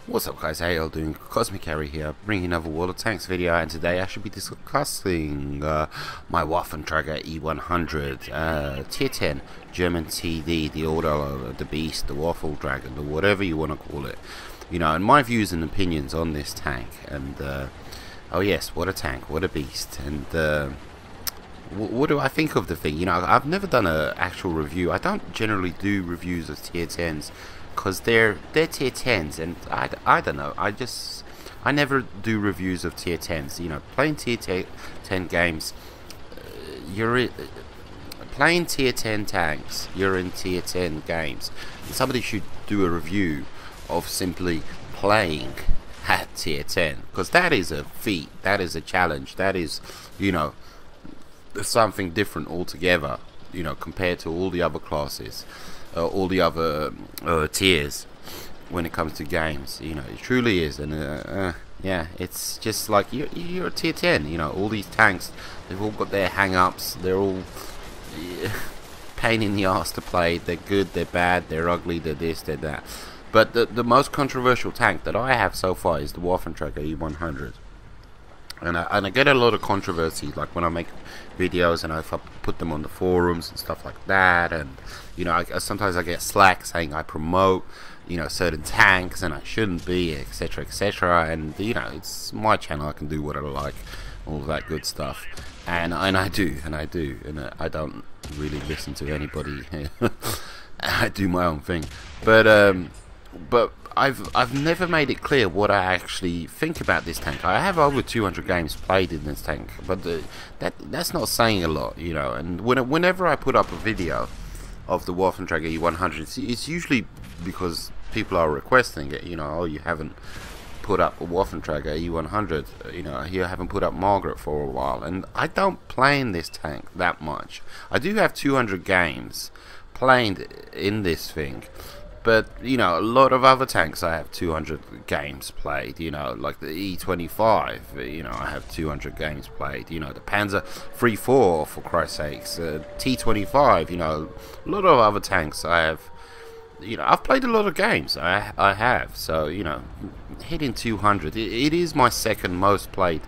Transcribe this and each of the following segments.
What's up guys, how y'all doing? Cosmic Harry here, bringing another World of Tanks video, and today I should be discussing my Waffle E100 Tier 10 German TD, the Order, the Beast, the Waffle Dragon, or whatever you want to call it. You know, and my views and opinions on this tank, and oh yes, what a tank, what a beast, and what do I think of the thing? You know, I've never done an actual review. I don't generally do reviews of Tier 10s because they're Tier 10s, and I don't know, I never do reviews of Tier 10s. You know, playing Tier 10 games, playing Tier 10 tanks, you're in Tier 10 games, and somebody should do a review of simply playing at Tier 10, because that is a feat, that is a challenge, that is, you know, something different altogether, you know, compared to all the other classes, all the other tiers when it comes to games. You know, it truly is. And yeah, it's just like you're a Tier 10. You know, all these tanks, they've all got their hang-ups, they're all pain in the ass to play. They're good, they're bad, they're ugly, they're this, they're that. But the most controversial tank that I have so far is the Waffle E100. And I get a lot of controversy, like when I make videos and if I put them on the forums and stuff like that, and you know, sometimes I get slack saying I promote, you know, certain tanks and I shouldn't be, etc, etc. And you know, it's my channel, I can do what I like, all that good stuff, and I do, and I don't really listen to anybody. I do my own thing, but I've never made it clear what I actually think about this tank. I have over 200 games played in this tank, but that's not saying a lot, you know. And whenever I put up a video of the Waffle E100, it's usually because people are requesting it. You know, oh, you haven't put up a Waffle E100, you know, you haven't put up Margaret for a while, and I don't play in this tank that much. I do have 200 games played in this thing. But, you know, a lot of other tanks I have 200 games played, you know, like the E25, you know, I have 200 games played, you know, the Panzer 3-4, for Christ's sakes, T25, you know, a lot of other tanks I have, you know, I've played a lot of games, I have, so, you know, hitting 200, it is my second most played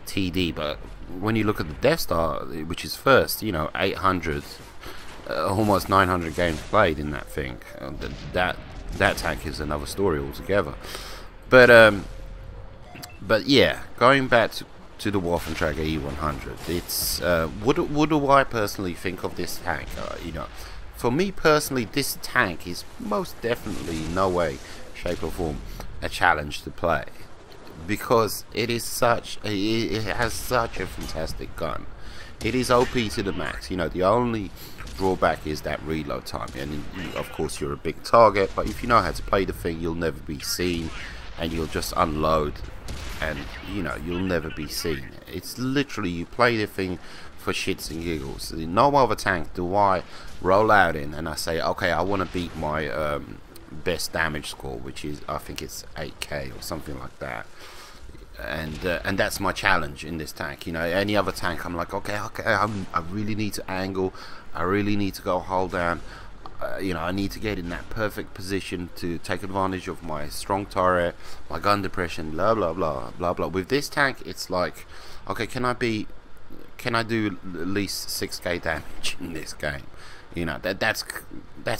TD, but when you look at the Death Star, which is first, you know, 800, almost 900 games played in that thing. That tank is another story altogether. But yeah, going back to the Waffle E100, it's what do I personally think of this tank? You know, for me personally, this tank is most definitely no way, shape or form a challenge to play, because it has such a fantastic gun. It is OP to the max. You know, the only drawback is that reload time, and of course you're a big target, but if you know how to play the thing, you'll never be seen, and you'll just unload, and you know, you'll never be seen. It's literally, you play the thing for shits and giggles. No other tank do I roll out in and I say, okay, I want to beat my best damage score, which is, I think it's 8k or something like that. And that's my challenge in this tank. You know, any other tank, I'm like, okay, I really need to angle, I really need to go hold down, you know, I need to get in that perfect position to take advantage of my strong turret, my gun depression, blah blah blah blah blah. With this tank, it's like, okay, can I do at least 6k damage in this game? You know, that's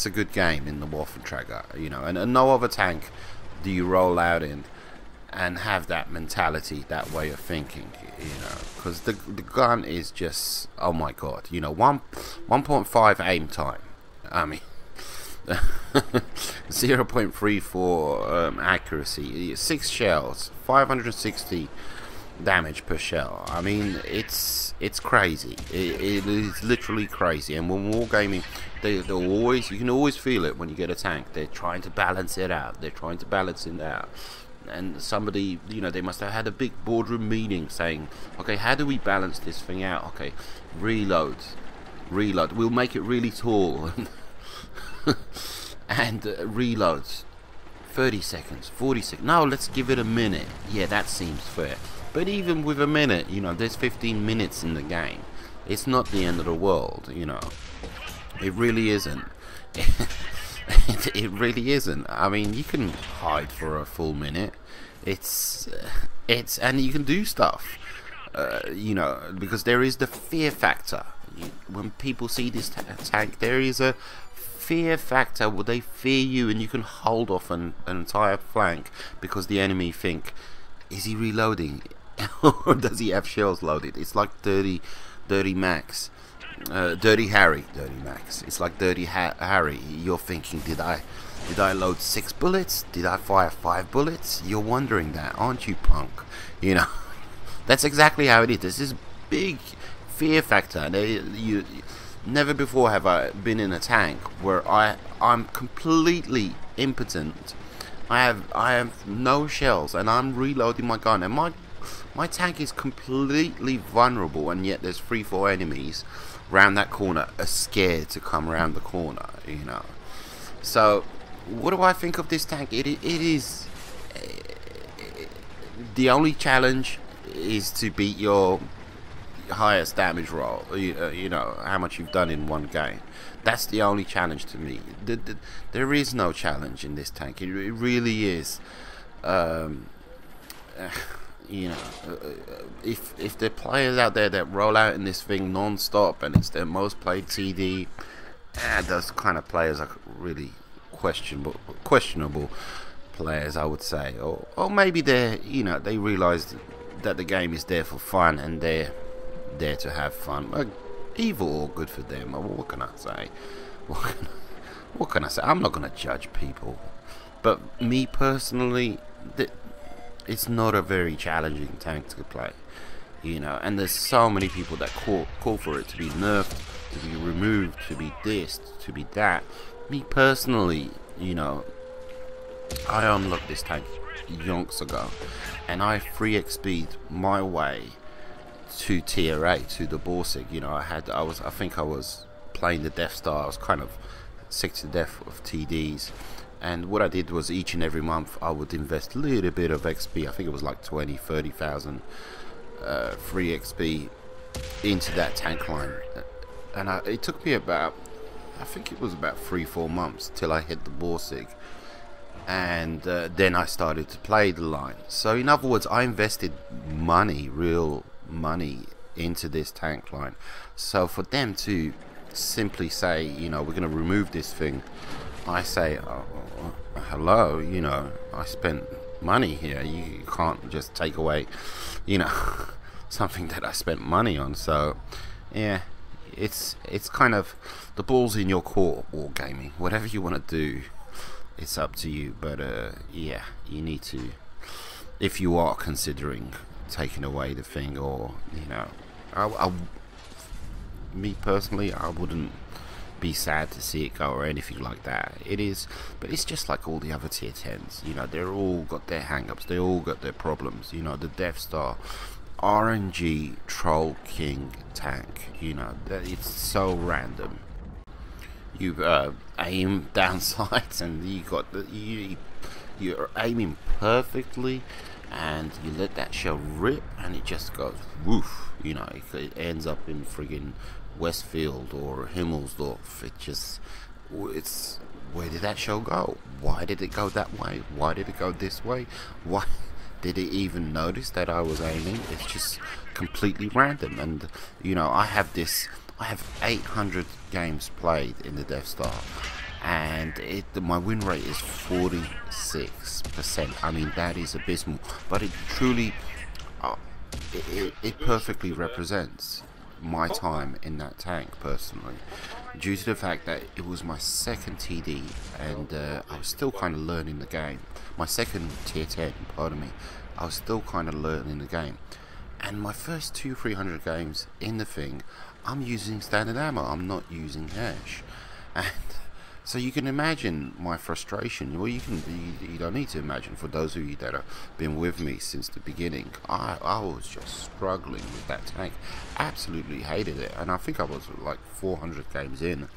a good game in the Waffle Tracker. You know, and no other tank do you roll out in and have that mentality, that way of thinking, you know, because the gun is just, oh my god, you know, 1.5 aim time, I mean, 0.34 accuracy, 6 shells, 560 damage per shell. I mean, it's crazy. It is literally crazy. And when wargaming, they'll always, you can always feel it when you get a tank. They're trying to balance it out. And somebody, you know, they must have had a big boardroom meeting saying, okay, how do we balance this thing out? Okay, reload, we'll make it really tall. And reload 30 seconds, 40 seconds, no, let's give it a minute. Yeah, that seems fair. But even with a minute, you know, there's 15 minutes in the game. It's not the end of the world, you know, it really isn't. It really isn't. I mean, you can hide for a full minute. It's and you can do stuff. You know, because there is the fear factor. When people see this tank, there is a fear factor where they fear you, and you can hold off an entire flank because the enemy think, is he reloading or does he have shells loaded? It's like dirty Max, dirty Max. It's like dirty Harry. You're thinking, did I load 6 bullets? Did I fire 5 bullets? You're wondering that, aren't you, punk? You know, that's exactly how it is. There's this big fear factor. You never before have I been in a tank where I'm completely impotent. I have no shells, and I'm reloading my gun, and my tank is completely vulnerable, and yet there's 3-4 enemies round that corner are scared to come around the corner, you know. So what do I think of this tank? It is the only challenge is to beat your highest damage roll, you know, how much you've done in one game. That's the only challenge to me. There is no challenge in this tank. It really is. You know, if there are players out there that roll out in this thing non-stop and it's their most played TD, those kind of players are really questionable players, I would say. Or maybe they're, you know, they realised that the game is there for fun and they're there to have fun. Evil or good for them. What can I say? What can I say? I'm not going to judge people. But me personally, it's not a very challenging tank to play. You know, and there's so many people that call for it to be nerfed, to be removed, to be this, to be that. Me personally, you know, I unlocked this tank yonks ago, and I 3xp'd my way to tier 8, to the Borsig. You know, I think I was playing the Death Star. I was kind of sick to death of TDs, and what I did was each and every month I would invest a little bit of XP. I think it was like 20,000-30,000 free XP into that tank line, and it took me about, I think it was about 3-4 months till I hit the Borsig, and then I started to play the line. So in other words, I invested money, real money, into this tank line. So for them to simply say, you know, we're going to remove this thing, I say, hello, you know, I spent money here. You can't just take away, you know, something that I spent money on. So yeah, it's kind of the ball's in your court, Wargaming. Whatever you want to do, it's up to you. But yeah, you need to, if you are considering taking away the thing, or you know, me personally, I wouldn't be sad to see it go or anything like that. It is, but it's just like all the other tier 10s. You know, they're all got their hang-ups, they all got their problems. You know, the Death Star, RNG Troll King tank, you know, it's so random. You aim down sights and you got you're aiming perfectly, and you let that shell rip and it just goes woof. You know, it ends up in friggin' Westfield or Himmelsdorf. It's where did that shell go? Why did it go that way? Why did it go this way? Why did it even notice that I was aiming? It's just completely random. And you know, I have 800 games played in the Death Star, and my win rate is 46%. I mean, that is abysmal, but it truly it perfectly represents my time in that tank personally, due to the fact that it was my second TD, and I was still kind of learning the game. My second tier 10, pardon me. I was still kind of learning the game, and my first 200-300 games in the thing, I'm using standard ammo, I'm not using hash. And so you can imagine my frustration. Well, you don't need to imagine. For those of you that have been with me since the beginning, I was just struggling with that tank. Absolutely hated it. And I think I was like 400 games in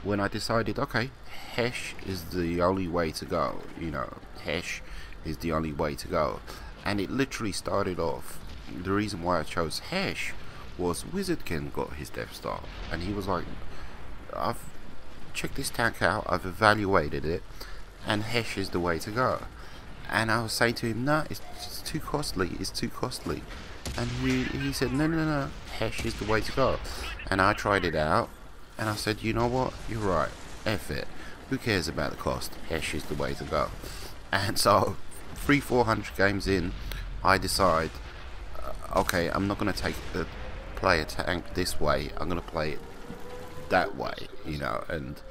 when I decided, okay, Hesh is the only way to go. You know, Hesh is the only way to go. And it literally started off, the reason why I chose Hesh was Wizardkin got his Death Star, and he was like, I've check this tank out, I've evaluated it, and Hesh is the way to go. And I was saying to him, no, it's too costly, it's too costly. And he said, no, Hesh is the way to go. And I tried it out, and I said, you know what, you're right, F it. Who cares about the cost? Hesh is the way to go. And so, 400 games in, I decide, okay, I'm not going to play a tank this way, I'm going to play it that way, you know. And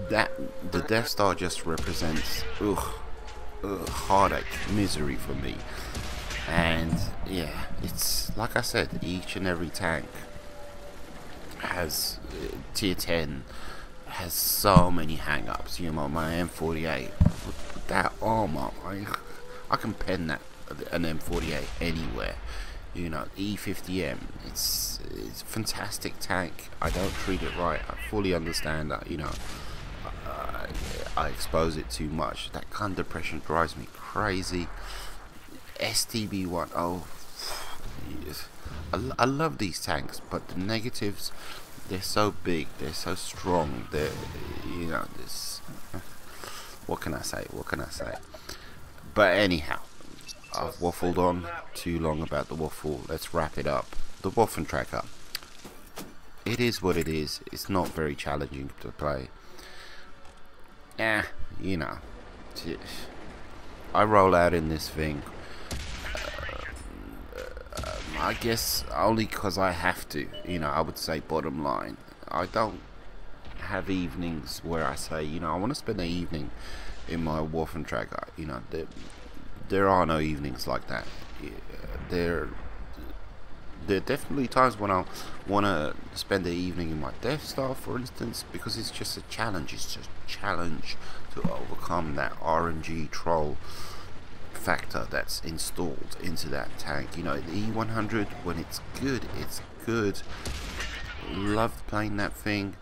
that, the Death Star just represents, heartache, misery for me. And yeah, it's like I said, each and every tank has tier 10 has so many hang-ups. You know, my M48 with that armor, I can pen that an M48 anywhere. You know, E50M, it's a fantastic tank. I don't treat it right. I fully understand that. You know, I expose it too much. That gun depression drives me crazy. STB1, oh yes. I love these tanks, but the negatives, they're so big, they're so strong, they're, you know, this, what can I say, but anyhow, I've waffled on too long about the Waffle. Let's wrap it up. The Waffle tracker, it is what it is. It's not very challenging to play. You know, I roll out in this thing, I guess only because I have to. You know, I would say bottom line, I don't have evenings where I say, you know, I want to spend the evening in my Waffle tracker. You know, there are no evenings like that. There are definitely times when I want to spend the evening in my Death Star, for instance, because it's just a challenge. It's just a challenge to overcome that RNG troll factor that's installed into that tank. You know, the E100, when it's good, it's good. Love playing that thing.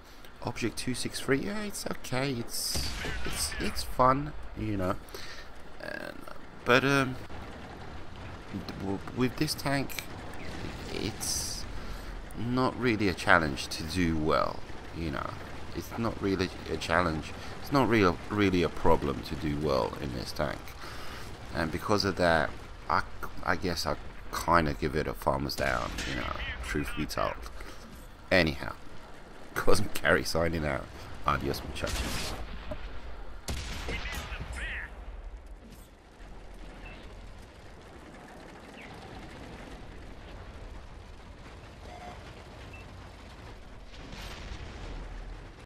Object 263, yeah, it's okay. It's fun, you know. But with this tank, it's not really a challenge to do well. You know, it's not really a challenge. It's not really a problem to do well in this tank. And because of that, I guess I kind of give it a thumbs down, you know, truth be told. Anyhow, Cosmic Carry signing out. Adios, muchachos.